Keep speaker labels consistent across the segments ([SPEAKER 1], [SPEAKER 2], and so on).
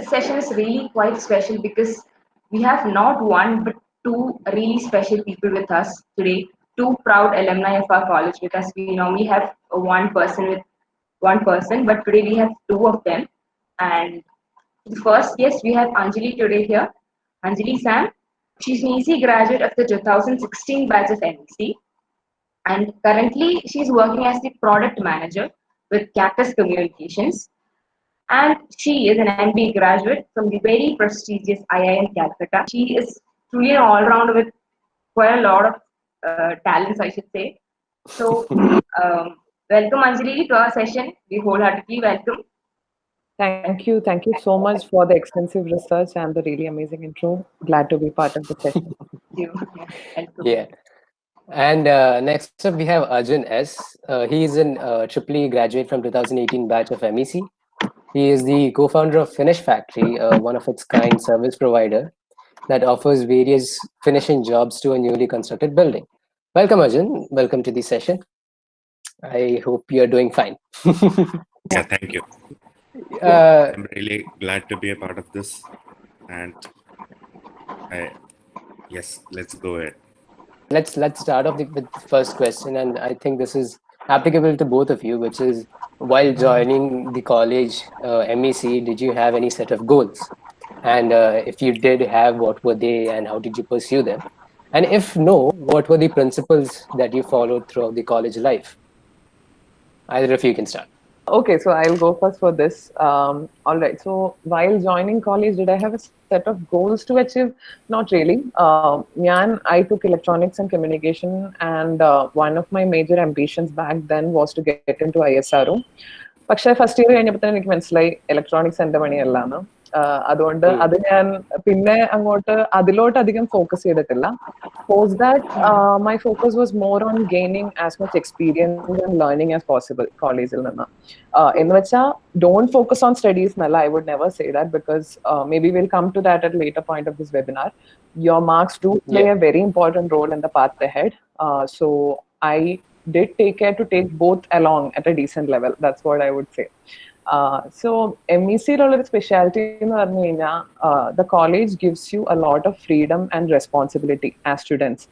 [SPEAKER 1] this session is really quite special because we have not one but two really special people with us today. Two proud alumni of our college with us. We normally have one person, but today we have two of them. And the first guest we have Anjali today here. Anjali Sam. She's an EC graduate of the 2016 batch of MEC, and currently she's working as the product manager with Cactus Communications. And she is an MBA graduate from the very prestigious IIM Calcutta. She is truly an all-round with quite a lot of talents, I should say. So, welcome Anjali to our session. We wholeheartedly welcome.
[SPEAKER 2] Thank you so much for the extensive research and the really amazing intro. Glad to be part of the session.
[SPEAKER 1] Thank you.
[SPEAKER 3] Yeah. And next up, we have Arjun S. He is an Triple graduate from 2018 batch of MEC. He is the co-founder of Finish Factory, one of its kind service provider that offers various finishing jobs to a newly constructed building. Welcome, Arjun. Welcome to the session. I hope you're doing fine.
[SPEAKER 4] Yeah, thank you. I'm really glad to be a part of this. And yes, let's go ahead.
[SPEAKER 3] Let's start off with the first question, and I think this is applicable to both of you, which is, while joining the college MEC, did you have any set of goals? And if you did have, what were they and how did you pursue them? And if no, what were the principles that you followed throughout the college life? Either of you can start.
[SPEAKER 2] Okay, so I'll go first for this. All right. So while joining college, did I have a set of goals to achieve? Not really. I took electronics and communication, and one of my major ambitions back then was to get into ISRO. പക്ഷേ first year കഴിഞ്ഞപ്പോൾ എനിക്ക് മനസ്സിലായി electronics എൻ്റെ പണിയല്ലാന്ന്. അതുകൊണ്ട് അത് ഞാൻ പിന്നെ അങ്ങോട്ട് അതിലോട്ട് അധികം ഫോക്കസ് ചെയ്തിട്ടില്ല. Post that my focus was more on gaining as much experience and learning as possible കോളേജിൽ നിന്ന്. എന്ന് വെച്ചാൽ ഡോണ്ട് ഫോക്കസ് ഓൺ സ്റ്റഡീസ് എന്നല്ല, I would never say that, because maybe we'll come to that at a later point of this webinar. Your marks do play a very important role in the path ahead. So I did take care to take both along at a decent level. That's what I would say. So MEC specialty in the college gives you a lot of freedom and responsibility as students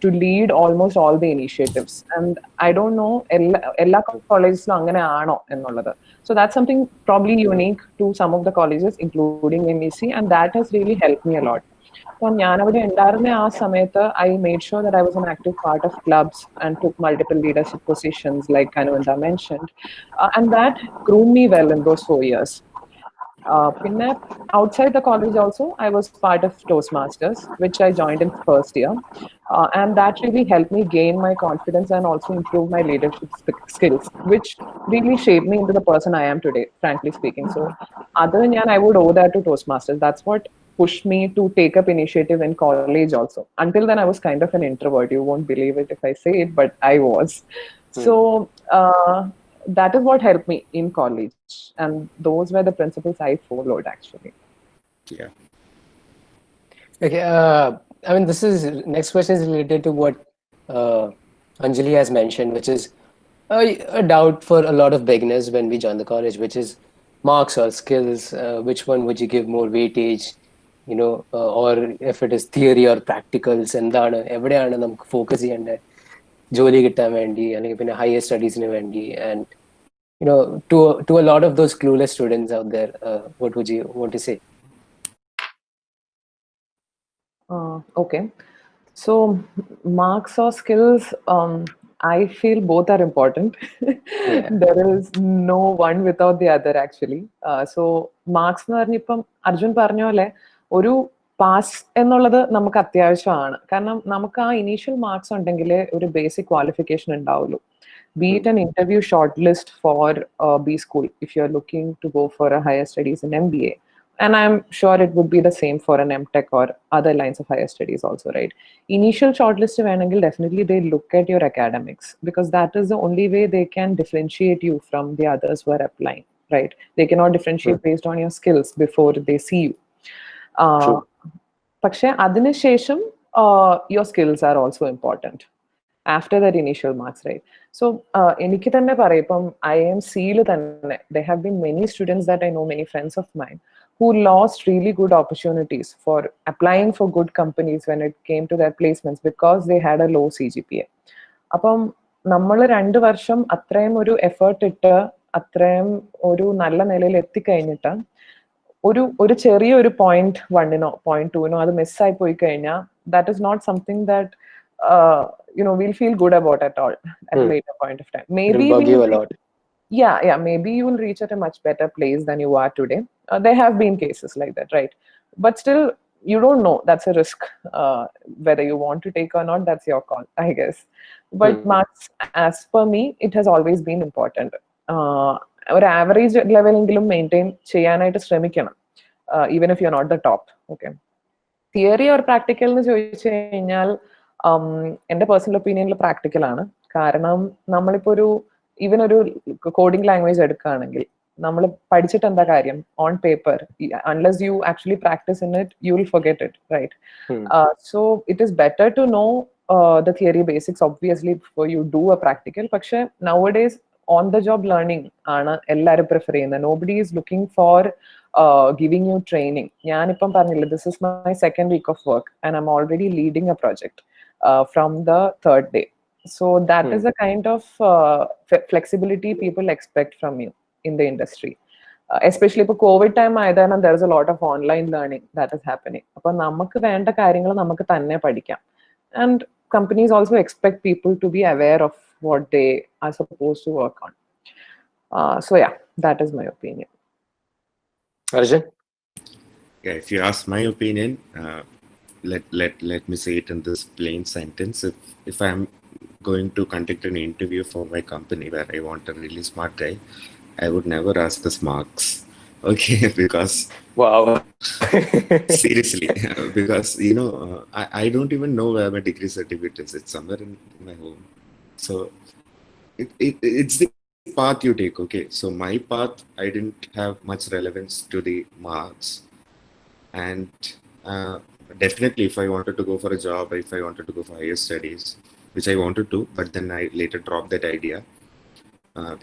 [SPEAKER 2] to lead almost all the initiatives. And I don't know ella colleges lo angane aano ennullathu. So that's something probably unique to some of the colleges, including MEC, and that has really helped me a lot. So I made sure that I was an active part of clubs and took multiple leadership positions, like Kanuvanda mentioned, and that groomed me well in those 4 years. Outside the college also, I was part of Toastmasters, which I joined in first year, and that really helped me gain my confidence and also improve my leadership skills, which really shaped me into the person I am today, frankly speaking. So other than that, I would owe that to Toastmasters. That's what pushed me to take up initiative in college also. Until then, I was kind of an introvert. You won't believe it if I say it, but I was. So that is what helped me in college. And those were the principles I followed, actually.
[SPEAKER 4] Yeah.
[SPEAKER 3] Okay. I mean, next question is related to what Anjali has mentioned, which is a doubt for a lot of beginners when we join the college, which is marks or skills. Which one would you give more weightage? Or if it is theory or practicals, എന്താണ് എവിടെയാണ് നമുക്ക് focus ചെയ്യേണ്ടത് ജോലി കിട്ടാൻ വേണ്ടി അല്ലെങ്കിൽ പിന്നെ higher സ്റ്റഡീസിന് വേണ്ടി? And to a lot of those clueless students out there, what would you want to say?
[SPEAKER 2] Okay, so marks or skills, I feel both are important. There is no one without the other, actually. So marks എന്ന് പറഞ്ഞിപ്പം അർജുൻ പറഞ്ഞ പോലെ ഒരു pass എന്നുള്ളത് നമുക്ക് അത്യാവശ്യമാണ്. കാരണം നമുക്ക് ആ ഇനീഷ്യൽ മാർക്സ് ഉണ്ടെങ്കിൽ ഒരു ബേസിക് ക്വാളിഫിക്കേഷൻ ഉണ്ടാവുള്ളൂ. Be it an interview shortlist for B school if you're looking to go for a higher studies in MBA. And I'm sure it would be the same for an MTech or other lines of higher studies also, right? Initial shortlist venangil, definitely they look at your academics, because that is the only way they can differentiate you from the others who are applying, right? They cannot differentiate based on your skills before they see you. പക്ഷെ അതിനുശേഷം your skills are also important after that initial marks, right? So എനിക്ക് തന്നെ പറയാം, ഇപ്പം IIMC തന്നെ there have been many students that I know, many friends of mine, who lost really good opportunities for applying for good companies when it came to their placements because they had a low CGPA. അപ്പം നമ്മൾ 2 വർഷം അത്രയും ഒരു effort ഇട്ട് അത്രയും ഒരു നല്ല നിലയിൽ എത്തിക്കഴിഞ്ഞിട്ട് ഒരു ചെറിയൊരു 0.1-നോ 0.2-നോ അത് മിസ്സായി പോയി കഴിഞ്ഞാൽ that is not something that we'll feel good about at all at a later point of time. Maybe
[SPEAKER 3] it'll bug you a lot.
[SPEAKER 2] Yeah, maybe you will reach at a much better place than you are today. There have been cases like that, right? But still, you don't know. That's a risk. Whether you want to take or not, that's your call, I guess. But marks, as per me, it has always been important. Our average level maintain cheyanayittu ശ്രമിക്കണം, even if you're not the top. Okay. Theory or practical എന്ന് ചോദിച്ചു കഴിഞ്ഞാൽ എൻ്റെ personal ഒപ്പീനിയനിൽ practical ആണ്. കാരണം നമ്മളിപ്പോൾ even ഒരു coding language എടുക്കുകയാണെങ്കിൽ നമ്മൾ പഠിച്ചിട്ട് എന്താ കാര്യം on paper, unless you actually practise in it you will forget it, right? So it is better to know the theory basics obviously before you do a practical. പക്ഷെ nowadays on the job learning ആണ് എല്ലാവരും prefer ചെയ്യുന്നത്. nobody is looking for giving you training. ഞാനിപ്പം പറഞ്ഞില്ല, this is my second week of work and I'm already leading a project from the third day. So that is a kind of flexibility people expect from you in the industry. Especially ഇപ്പോൾ Covid time ആയതാണ്, there is a lot of online learning that is happening. അപ്പോൾ നമുക്ക് വേണ്ട കാര്യങ്ങൾ നമുക്ക് തന്നെ പഠിക്കാം. And companies also expect people to be aware of what they are supposed to work on. So yeah, that is my opinion.
[SPEAKER 3] Arjun?
[SPEAKER 4] Yeah, if you ask my opinion, let me say it in this plain sentence. If I'm going to conduct an interview for my company where I want a really smart guy, I would never ask his marks. Okay, because
[SPEAKER 3] wow.
[SPEAKER 4] Seriously, because I don't even know where my degree certificate is. It's somewhere in my home. So it's the path you take. Okay, so my path, I didn't have much relevance to the marks, and definitely if I wanted to go for a job, if I wanted to go for higher studies, which I wanted to, but then I later dropped that idea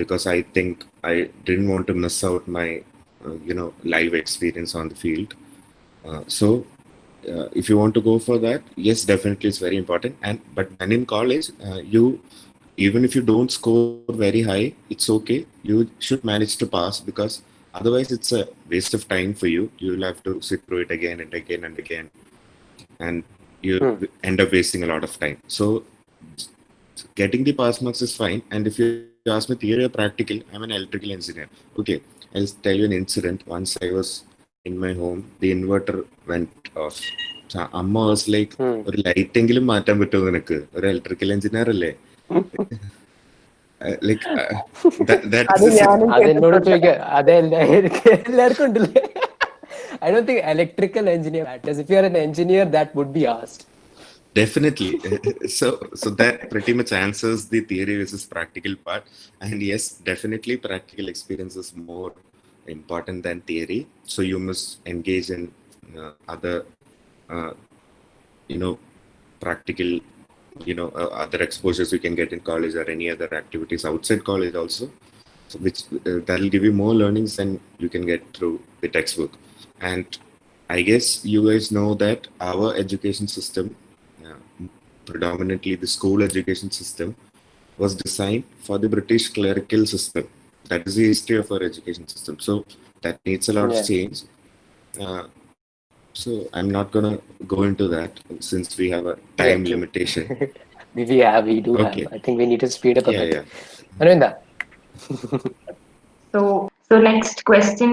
[SPEAKER 4] because I think I didn't want to miss out my live experience on the field. So if you want to go for that, yes, definitely it's very important. But when in college, you, even if you don't score very high, it's okay. You should manage to pass, because otherwise it's a waste of time for you. You will have to sit through it again and again and again, and you end up wasting a lot of time. So getting the pass marks is fine. And if you ask me theory or practical, I'm an electrical engineer. Okay, I'll tell you an incident. Once I was in my home, the inverter went off. So Amma was like, ഒരു ലൈറ്റെങ്കിലും മാറ്റാൻ പറ്റുമോ നിനക്ക്, ഒരു electrical engineer അല്ലേ? Like
[SPEAKER 3] അതെന്നോട് ചോദിക്കാം, എല്ലാവർക്കും ഉണ്ടല്ലേ? I don't think electrical engineer matters. If you are an engineer, that would be asked.
[SPEAKER 4] Definitely. So that pretty much answers the theory versus practical part. And yes, definitely practical experience is more important than theory. So you must engage in other, practical, other exposures you can get in college, or any other activities outside college also, so which that'll give you more learnings than you can get through the textbook. And I guess you guys know that our education system, predominantly the school education system, was designed for the British clerical system. That is the history of our education system. So that needs a lot of change. So I'm not going to go into that since we have a time limitation.
[SPEAKER 3] We do have. I think we need to speed up a bit.
[SPEAKER 4] Yeah.
[SPEAKER 3] Ananda.
[SPEAKER 1] So next question,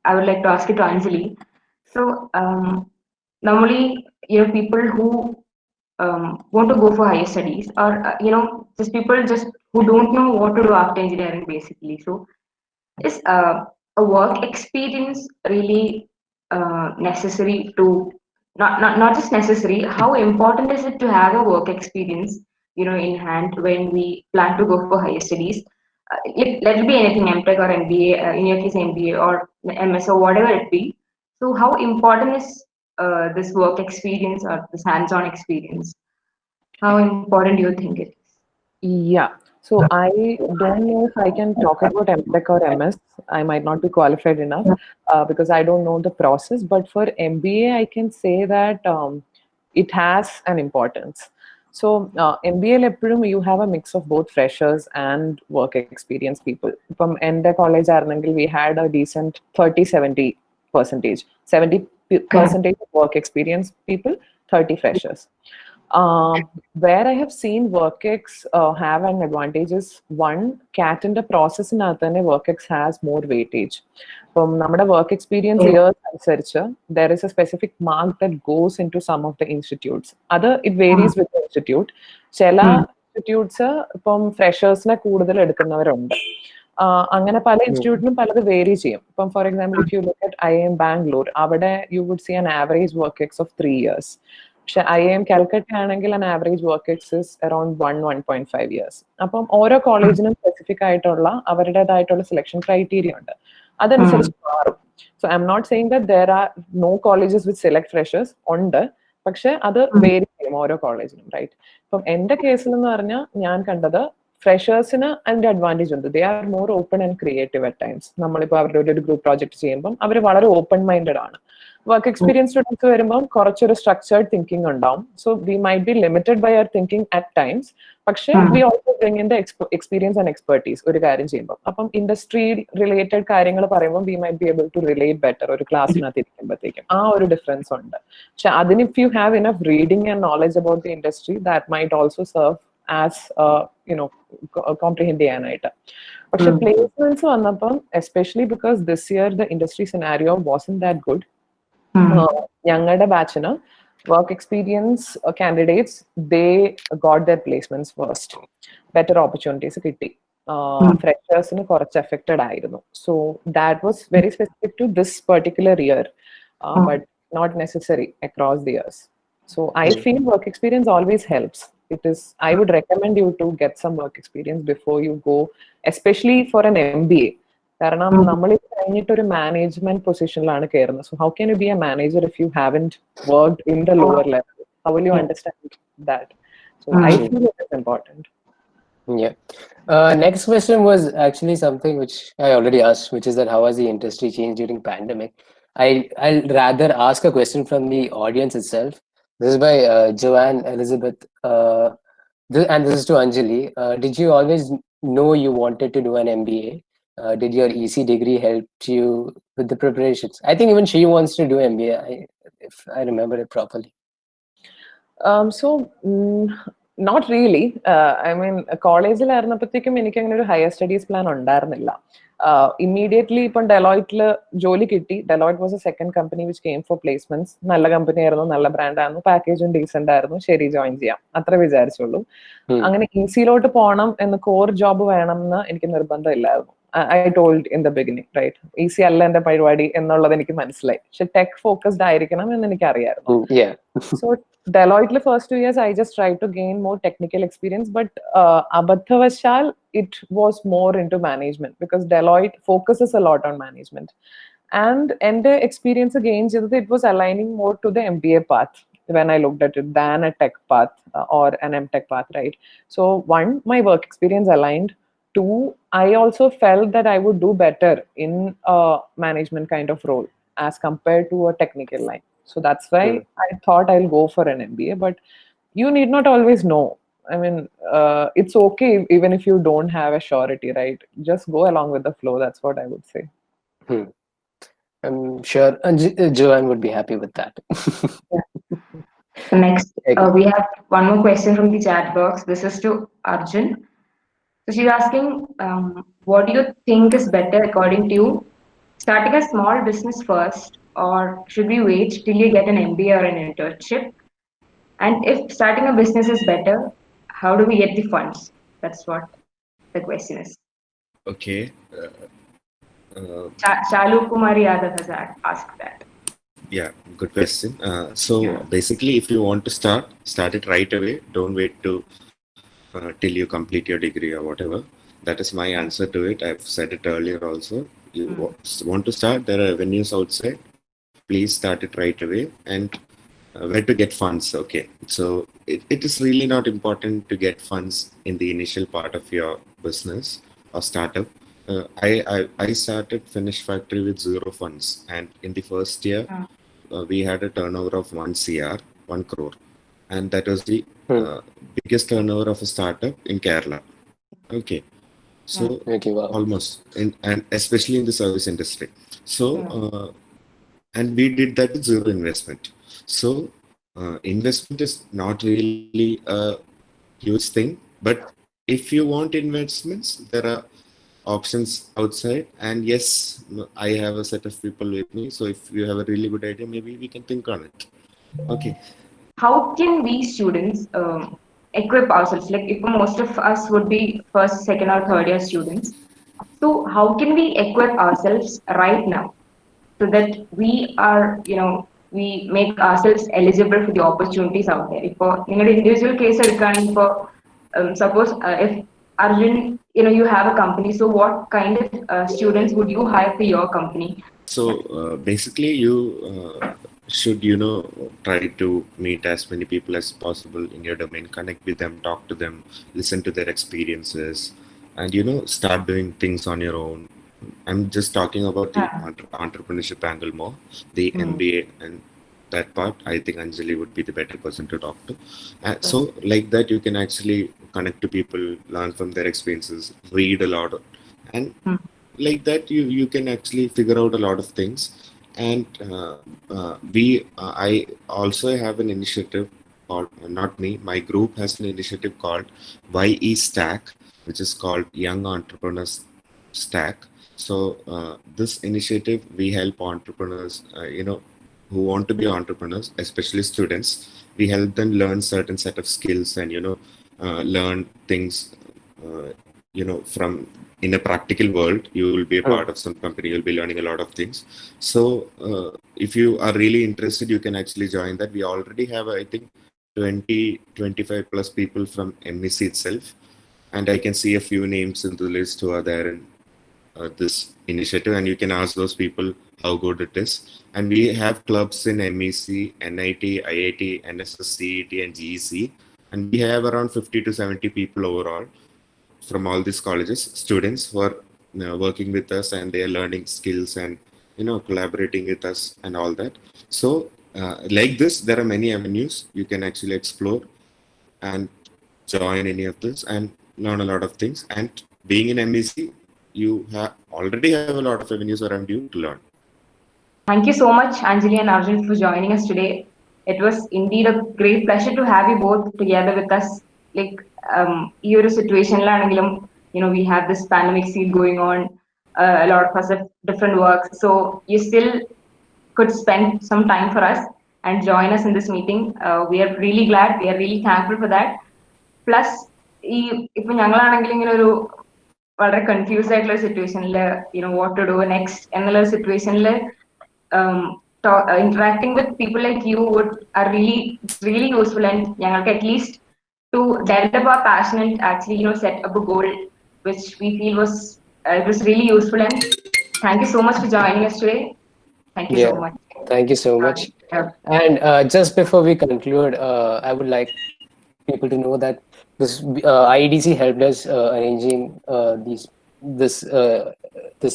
[SPEAKER 1] I would like to ask it to Anjali. So normally, people who want to go for higher studies, or just people who don't know what to do after engineering, basically. So is a work experience really necessary to, not just necessary, how important is it to have a work experience in hand when we plan to go for higher studies? Let it be anything, MTech or MBA, in your case MBA or MS or whatever it be. So how important is this work experience or this hands-on experience? How important do you think it is?
[SPEAKER 2] Yeah. So I don't know if I can talk about MTech or MS. I might not be qualified enough because I don't know the process. But for MBA, I can say that it has an importance. So MBA എപ്പോഴും you have a mix of both freshers and work experience people. From എൻ്റെ college ആയിരുന്നെങ്കിൽ we had a decent 30-70 percentage. 70% of work experience people, 30 freshers. Where I have seen WorkX have an advantage is one, CAT in the process in WorkX has more weightage. From നമ്മുടെ work experience years അനുസരിച്ച് there is a specific mark that goes into some of the institutes. It varies with the institute. ചില institutes ഇപ്പം ഫ്രഷേഴ്സിനെ കൂടുതൽ എടുക്കുന്നവരുണ്ട്. അങ്ങനെ പല ഇൻസ്റ്റിറ്റ്യൂട്ടിനും പലത് vary ചെയ്യും. ഇപ്പം for example if you look at IIM Bangalore, അവിടെ you would see an average WorkX of 3 years. പക്ഷെ IIM കാലിക്കറ്റ് ആണെങ്കിൽ an average WorkX is around 1.5 years. അപ്പം ഓരോ കോളേജിനും സ്പെസിഫിക് ആയിട്ടുള്ള അവരുടേതായിട്ടുള്ള സെലക്ഷൻ ക്രൈറ്റീരിയ ഉണ്ട്. അതനുസരിച്ച് മാറും. So I'm not saying that there are no colleges which select freshers. ഉണ്ട്, പക്ഷെ അത് വേരി ചെയ്യും ഓരോ കോളേജിനും, റൈറ്റ്? ഇപ്പം എൻ്റെ കേസിൽ എന്ന് പറഞ്ഞാൽ ഞാൻ കണ്ടത് ഫ്രഷേഴ്സിന് അതിന്റെ അഡ്വാൻറ്റേജ് ഉണ്ട്. They are more open and creative at times. നമ്മളിപ്പോൾ അവരുടെ ഒരു ഗ്രൂപ്പ് പ്രോജക്ട് ചെയ്യുമ്പം അവർ വളരെ ഓപ്പൺ മൈൻഡഡ് ആണ്. വർക്ക് എക്സ്പീരിയൻസ് സ്റ്റുഡൻസ് വരുമ്പം കുറച്ചൊരു സ്ട്രക്ചേർഡ് തിങ്കിങ് ഉണ്ടാവും. So we might be limited by their thinking at times. പക്ഷേ we also bring in the experience and expertise ഒരു കാര്യം ചെയ്യുമ്പോൾ. അപ്പം ഇൻഡസ്ട്രി റിലേറ്റഡ് കാര്യങ്ങൾ പറയുമ്പോൾ we might be able to relate better ഒരു ക്ലാസ്സിനകത്ത് ഇരിക്കുമ്പോഴത്തേക്കും. ആ ഒരു ഡിഫറൻസ് ഉണ്ട്. പക്ഷെ അതിന് if you have enough reading and knowledge about the industry that might also serve as comprehend ചെയ്യാനായിട്ട്. പക്ഷെ പ്ലേസ്മെന്റ്സ് വന്നപ്പം especially because this year the industry scenario wasn't that good, ഞങ്ങളുടെ ബാച്ചിന് work experience candidates they got their placements first. Better opportunities കിട്ടി. ഫ്രഷേഴ്സിന് കുറച്ച് affected ആയിരുന്നു. So that was very specific to this particular year, but not necessary across the years. So I feel work experience always helps. I would recommend you to get some work experience before you go, especially for an MBA. കാരണം നമ്മൾ കഴിഞ്ഞിട്ട് ഒരു management പൊസിഷനിലാണ് കയറുന്നത്. So how can you B A manager if you haven't worked in the lower level? How will you understand that? So I feel it is important.
[SPEAKER 3] Yeah. Next question was actually something which I already asked, which is that how has the industry changed during pandemic? I'll rather ask a question from the audience itself. This is by Joanne Elizabeth, and this is to Anjali. Did you always know you wanted to do an MBA? Did your EC degree help you with the preparations? I think even she wants to do MBA, if I remember it properly.
[SPEAKER 2] Not really. I mean, കോളേജിലായിരുന്നപ്പോഴത്തേക്കും എനിക്ക് അങ്ങനെ ഒരു higher studies plan ഉണ്ടായിരുന്നില്ല. Immediately ഇപ്പം ഡെലോയിറ്റിൽ ജോലി കിട്ടി. Deloitte was A second company which came four placements. നല്ല company ആയിരുന്നു, നല്ല ബ്രാൻഡ് ആയിരുന്നു, പാക്കേജും ഡീസെന്റ് ആയിരുന്നു. ശരി, ജോയിൻ ചെയ്യാം, അത്ര വിചാരിച്ചുള്ളൂ. അങ്ങനെ ഈസിയിലോട്ട് പോകണം എന്ന്, കോർ ജോബ് വേണം എന്ന് എനിക്ക് നിർബന്ധമില്ലായിരുന്നു. I told in the beginning, right? Easy അല്ല എന്റെ പരിപാടി എന്നുള്ളത് എനിക്ക് മനസ്സിലായി. പക്ഷെ ടെക് ഫോക്കസ്ഡ് ആയിരിക്കണം എന്ന് എനിക്ക് അറിയായിരുന്നു. So Deloitte first 2 years I just tried to gain more technical experience, but abadhavashal it was more into management because Deloitte focuses a lot on management. And the experience gained it was aligning more to the MBA path when I looked at it than a tech path or an MTech path, right? So one, my work experience aligned. Two, I also felt that I would do better in a management kind of role as compared to a technical line. So that's why I thought I'll go for an MBA, but you need not always know. I mean, it's okay even if you don't have a surety, right? Just go along with the flow. That's what I would say.
[SPEAKER 3] I'm sure Joanne would be happy with that.
[SPEAKER 1] Next, we have one more question from the chat box. This is to Arjun. So she's asking, what do you think is better according to you? Starting a small business first, or should we wait till you get an MBA or an internship? And if starting a business is better, how do we get the funds? That's what the question is.
[SPEAKER 4] Okay.
[SPEAKER 1] Shalu Kumari Yadav has asked that.
[SPEAKER 4] Yeah, good question. Basically, if you want to start it right away. Don't wait till you complete your degree or whatever. That is my answer to it. I've said it earlier also. You want to start, there are avenues outside. Please start it right away. And where to get funds. Okay, so it is really not important to get funds in the initial part of your business or startup. I started Finish Factory with zero funds, and in the first year, we had a turnover of 1 crore, and that was the uh, biggest turnover of a startup in Kerala. Okay, so
[SPEAKER 3] Okay, wow.
[SPEAKER 4] almost, and especially in the service industry. So, and we did that with zero investment. So, investment is not really a huge thing, but if you want investments, there are options outside. And yes, I have a set of people with me. So, if you have a really good idea, maybe we can think on it. Okay.
[SPEAKER 1] How can we students equip ourselves? Like, if most of us would be first, second, or third year students, so how can we equip ourselves right now so that we are, we make ourselves eligible for the opportunities out there? If for individual case, for suppose if Arjun, you have a company, so what kind of students would you hire for your company?
[SPEAKER 4] So basically, you should, try to meet as many people as possible in your domain, connect with them, talk to them, listen to their experiences, and, start doing things on your own. I'm just talking about the entrepreneurship angle more, the MBA and that part. I think Anjali would be the better person to talk to. So, like that, you can actually connect to people, learn from their experiences, read a lot, and like that you can actually figure out a lot of things. And I also have an initiative called, not me, my group has an initiative called YE Stack, which is called Young Entrepreneurs Stack. So this initiative, we help entrepreneurs, who want to be entrepreneurs, especially students. We help them learn certain set of skills and learn things from in a practical world. You will be a part of some company, you'll be learning a lot of things. So if you are really interested, you can actually join that. We already have, I think, 25 plus people from MEC itself, and I can see a few names in the list who are there in this initiative, and you can ask those people how good it is. And we have clubs in MEC, NIT, IIT, NSS, CET, and GEC, and we have around 50 to 70 people overall from all these colleges, students who are working with us, and they are learning skills and collaborating with us and all that. So like this, there are many avenues you can actually explore and join any of this and learn a lot of things. And being in MEC, you already have a lot of avenues around you to learn.
[SPEAKER 1] Thank you so much, Anjali and Arjun, for joining us today. It was indeed a great pleasure to have you both together with us. Like, your situation, we have this pandemic scene going on. A lot of us have different works, so you still could spend some time for us and join us in this meeting. We are really glad. We are really thankful for that. Plus, ഇപ്പൊ ഞങ്ങളാണെങ്കിലും ഇങ്ങനെ ഒരു വളരെ confused ആയിട്ടുള്ള സിറ്റുവേഷനിൽ what to do next എന്നുള്ള സിറ്റുവേഷനിൽ interacting with people like you are really useful, and ഞങ്ങൾക്ക് at least to develop our passion and actually set up a goal which we feel was really useful. And thank you so much for joining us today. Thank you so much.
[SPEAKER 3] Thank you so much. And just before we conclude, I would like people to know that this IEDC helped us arranging this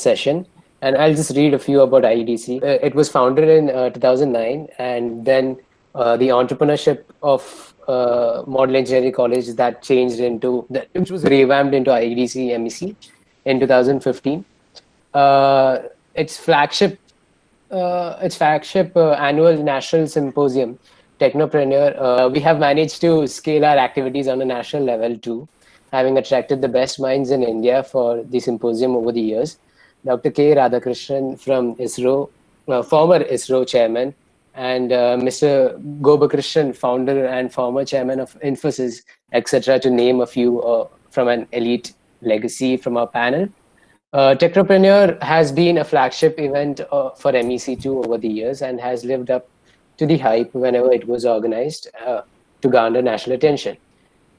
[SPEAKER 3] session. And I'll just read a few about IEDC. It was founded in 2009, and then the entrepreneurship of Model Engineering College that changed into, which was revamped into IEDC MEC in 2015. Its flagship annual national symposium, Technopreneur, we have managed to scale our activities on a national level too, having attracted the best minds in India for the symposium over the years. Dr. K. Radhakrishnan from ISRO, former ISRO chairman, and Mr. Gopakrishan, founder and former chairman of Infosys, etc., to name a few from an elite legacy from our panel. Technopreneur has been a flagship event for MEC2 over the years and has lived up to the hype whenever it was organized to garner national attention.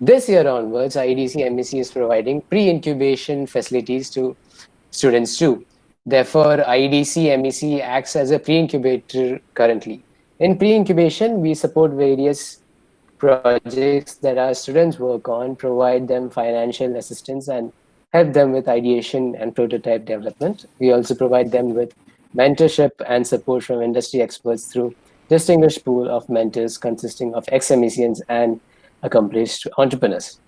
[SPEAKER 3] This year onwards, IEDC MEC is providing pre-incubation facilities to students too. Therefore, IEDC MEC acts as a pre-incubator currently. In pre-incubation, we support various projects that our students work on, provide them financial assistance, and help them with ideation and prototype development. We also provide them with mentorship and support from industry experts through distinguished pool of mentors consisting of ex-MECNs and accomplished entrepreneurs.